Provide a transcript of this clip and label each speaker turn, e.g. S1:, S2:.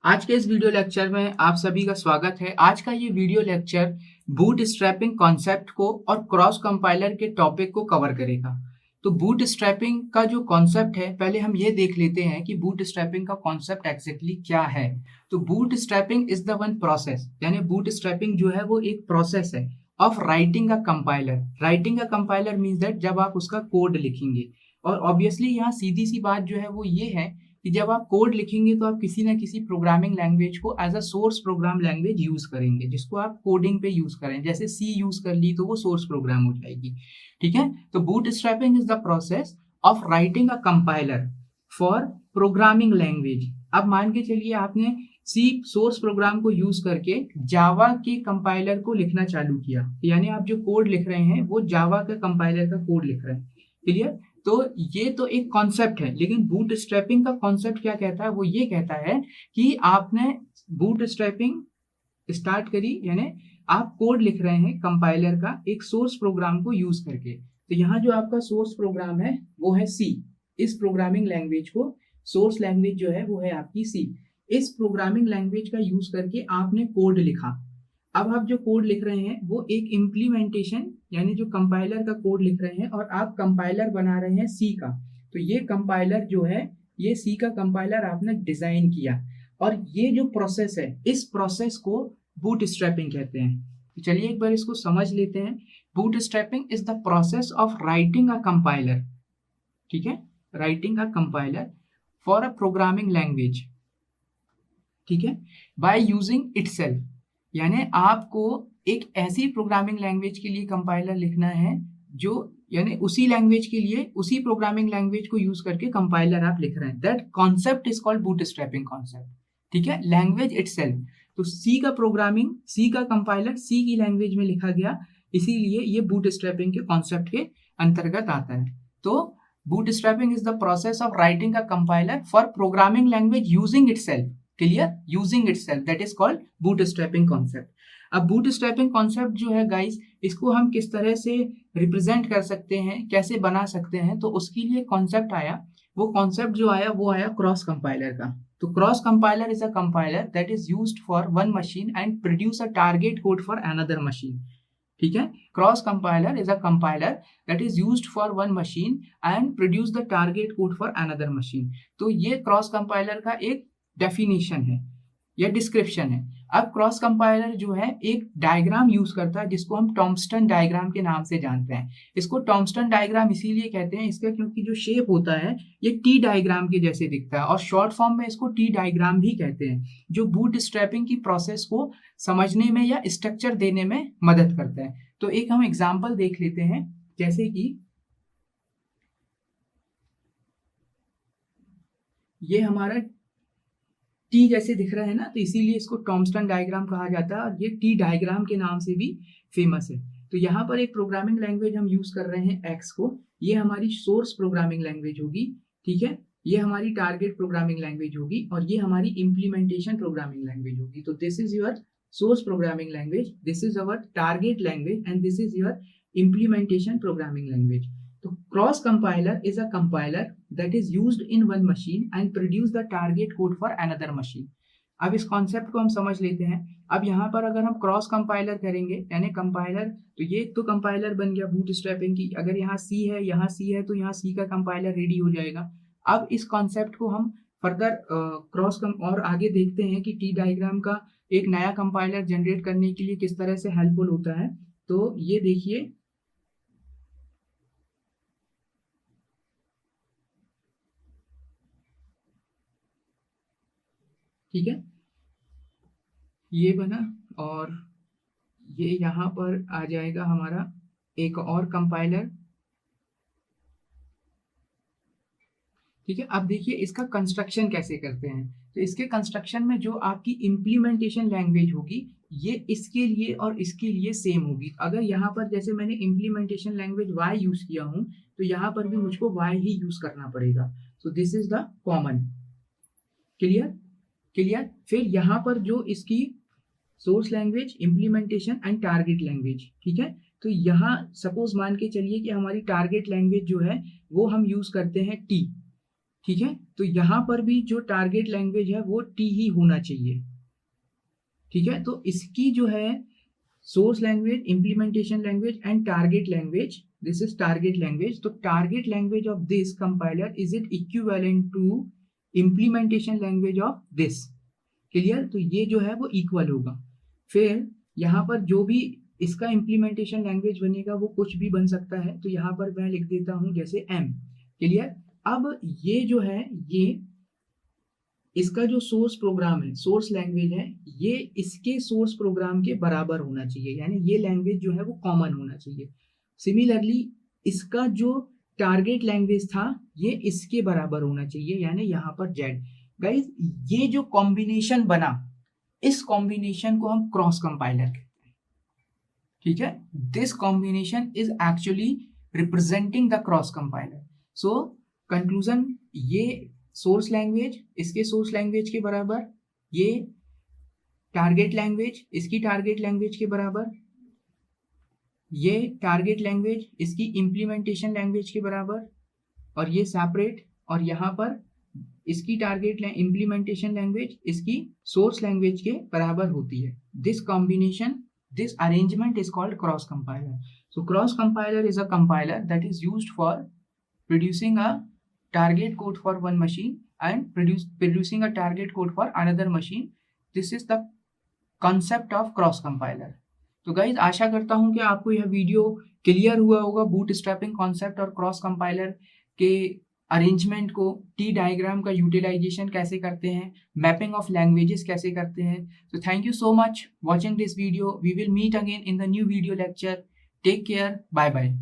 S1: आज के इस वीडियो लेक्चर में आप सभी का स्वागत है। आज का ये video lecture boot strapping concept को और क्रॉस कंपाइलर के टॉपिक को कवर करेगा। तो बूट स्ट्रैपिंग का जो कॉन्सेप्ट है, पहले हम ये देख लेते हैं कि बूट स्ट्रैपिंग का कॉन्सेप्ट एग्जैक्टली क्या है। तो boot strapping is the one process, यानी बूट स्ट्रैपिंग जो है वो एक प्रोसेस है of writing a compiler. Writing a compiler means that जब आप उसका कोड लिखेंगे, और ऑब्वियसली यहाँ सीधी सी बात जो है वो ये है कि जब आप कोड लिखेंगे तो आप किसी ना किसी प्रोग्रामिंग लैंग्वेज को as a source program language use करेंगे, जिसको आप कोडिंग पे यूज करें। जैसे सी यूज कर ली तो वो सोर्स प्रोग्राम हो जाएगी। ठीक है, तो boot strapping is the process of writing a compiler for programming language. अब मान के चलिए आपने सी सोर्स प्रोग्राम को यूज करके जावा के कंपाइलर को लिखना चालू किया, यानी आप जो कोड लिख रहे हैं वो जावा के कंपाइलर का कोड लिख रहे हैं। क्लियर? तो ये तो एक कॉन्सेप्ट है, लेकिन बूट स्ट्रैपिंग का कॉन्सेप्ट क्या कहता है? वो ये कहता है कि आपने बूट स्ट्रैपिंग स्टार्ट करी, यानी आप कोड लिख रहे हैं कंपाइलर का एक सोर्स प्रोग्राम को यूज करके। तो यहाँ जो आपका सोर्स प्रोग्राम है वो है सी। इस प्रोग्रामिंग लैंग्वेज को सोर्स लैंग्वेज जो है वो है आपकी सी। इस प्रोग्रामिंग लैंग्वेज का यूज करके आपने कोड लिखा। अब आप जो कोड लिख रहे हैं वो एक इम्प्लीमेंटेशन, यानी जो कंपाइलर का कोड लिख रहे हैं, और आप कंपाइलर बना रहे हैं सी का। तो ये कंपाइलर जो है, ये सी का कंपाइलर आपने डिजाइन किया, और ये जो प्रोसेस है इस प्रोसेस को बूट स्ट्रैपिंग कहते हैं। तो चलिए एक बार इसको समझ लेते हैं। Boot strapping is the process of writing a compiler. ठीक है, writing a compiler for a programming language. ठीक है, बाय यूजिंग इटसेल्फ, यानी आपको एक ऐसी प्रोग्रामिंग लैंग्वेज के लिए कंपाइलर लिखना है जो, यानी उसी लैंग्वेज के लिए उसी प्रोग्रामिंग लैंग्वेज को यूज करके कंपाइलर आप लिख रहे हैं। That concept is called bootstrapping concept. ठीक है, लैंग्वेज इटसेल्फ। तो सी का प्रोग्रामिंग, सी का कंपाइलर सी की लैंग्वेज में लिखा गया, इसीलिए ये बूटस्ट्रैपिंग के कॉन्सेप्ट के अंतर्गत आता है। तो bootstrapping is the process of writing a compiler for programming language using itself. Clear? Using itself, that is called bootstrapping concept. अब बूटस्ट्रैपिंग कॉन्सेप्ट जो है गाइस, इसको हम किस तरह से रिप्रेजेंट कर सकते हैं, कैसे बना सकते हैं, तो उसके लिए कॉन्सेप्ट आया। वो कॉन्सेप्ट जो आया वो आया क्रॉस कंपाइलर का। तो cross compiler is a compiler that is used for one machine and produce a target code for another machine. ठीक है, cross compiler is a compiler that is used for one machine and produce the target code for another machine. तो ये cross compiler का एक definition है या description है। अब क्रॉस कंपाइलर जो है एक डायग्राम यूज करता है जिसको हम टॉम्स्टन डायग्राम के नाम से जानते हैं। इसको टॉम्स्टन डायग्राम इसीलिए कहते हैं इसका क्योंकि जो शेप होता है ये टी डायग्राम के जैसे दिखता है, और शॉर्ट फॉर्म में इसको टी डायग्राम भी कहते हैं, जो बूट स्ट्रैपिंग की प्रोसेस को समझने में या स्ट्रक्चर देने में मदद करता है। तो एक हम एग्जाम्पल देख लेते हैं, जैसे कि ये हमारा टी जैसे दिख रहा है ना, तो इसीलिए इसको टॉम्स्टन डायग्राम कहा जाता है, और ये टी डायग्राम के नाम से भी फेमस है। तो यहाँ पर एक प्रोग्रामिंग लैंग्वेज हम यूज कर रहे हैं एक्स को, ये हमारी सोर्स प्रोग्रामिंग लैंग्वेज होगी। ठीक है, ये हमारी टारगेट प्रोग्रामिंग लैंग्वेज होगी, और ये हमारी इम्प्लीमेंटेशन प्रोग्रामिंग लैंग्वेज होगी। तो this is your source programming language, this is our target language, and this is your implementation programming language. तो cross compiler is a compiler that is used in one machine and produce the target code for another machine। अब इस concept को हम समझ लेते हैं। अब यहाँ पर अगर हम क्रॉस कंपाइलर करेंगे, यानी कंपाइलर, तो ये तो कंपाइलर बन गया बूट स्ट्रैपिंग की। अगर यहाँ सी है, यहाँ सी है, तो यहाँ सी का कंपाइलर रेडी हो जाएगा। अब इस कॉन्सेप्ट को हम फर्दर और आगे देखते हैं कि टी डायग्राम का एक नया कंपाइलर जनरेट करने के लिए किस तरह से हेल्पफुल होता है। तो ये देखिए, ठीक है, ये बना, और ये यहाँ पर आ जाएगा हमारा एक और कंपाइलर। ठीक है, अब देखिए इसका कंस्ट्रक्शन कैसे करते हैं। तो इसके कंस्ट्रक्शन में जो आपकी इम्प्लीमेंटेशन लैंग्वेज होगी, ये इसके लिए और इसके लिए सेम होगी। अगर यहाँ पर जैसे मैंने इम्प्लीमेंटेशन लैंग्वेज वाई यूज किया हूँ, तो यहाँ पर भी मुझको वाई ही यूज करना पड़ेगा। So this is the common. Clear? Clear? फिर यहाँ पर जो इसकी source language, implementation and target language. ठीक है, तो यहाँ सपोज मान के चलिए कि हमारी टारगेट लैंग्वेज जो है वो हम यूज करते हैं टी। ठीक है, तो यहाँ पर भी जो टारगेट लैंग्वेज है वो टी ही होना चाहिए। ठीक है, तो इसकी जो है source language, implementation language and target language, this is target language. तो target language of this compiler is it equivalent to implementation language of this. Clear, तो ये जो है वो इक्वल होगा। फिर यहाँ पर जो भी इसका इम्प्लीमेंटेशन लैंग्वेज बनेगा वो कुछ भी बन सकता है, तो यहाँ पर मैं लिख देता हूँ जैसे एम। क्लियर, अब ये जो है ये इसका जो सोर्स प्रोग्राम है, सोर्स लैंग्वेज है, ये इसके सोर्स प्रोग्राम के बराबर होना चाहिए, यानी ये लैंग्वेज जो है वो कॉमन होना चाहिए। सिमिलरली इसका जो टारगेट लैंग्वेज था ये इसके बराबर होना चाहिए, यानी यहाँ पर जेड। गाइज ये जो कॉम्बिनेशन बना, इस कॉम्बिनेशन को हम क्रॉस कंपाइलर कहते हैं। ठीक है, this combination is actually representing the cross compiler. So conclusion, ये सोर्स लैंग्वेज इसके सोर्स लैंग्वेज के बराबर, ये टारगेट लैंग्वेज इसकी टारगेट लैंग्वेज के बराबर, ये टारगेट लैंग्वेज इसकी इम्प्लीमेंटेशन लैंग्वेज के बराबर, और ये सेपरेट, और यहाँ पर इसकी टारगेट इम्प्लीमेंटेशन लैंग्वेज इसकी सोर्स लैंग्वेज के बराबर होती है। This combination, this arrangement is called cross compiler. So cross compiler is a compiler that is used for producing a target code for one machine and producing a target code for another machine. This is the concept of cross compiler. तो guys आशा करता हूँ कि आपको यह video clear हुआ होगा boot strapping concept और cross compiler के अरेंजमेंट को, टी डायग्राम का यूटिलाइजेशन कैसे करते हैं, मैपिंग ऑफ लैंग्वेजेस कैसे करते हैं। तो thank you so much watching this video. We will meet again in the new video lecture. Take care, bye bye.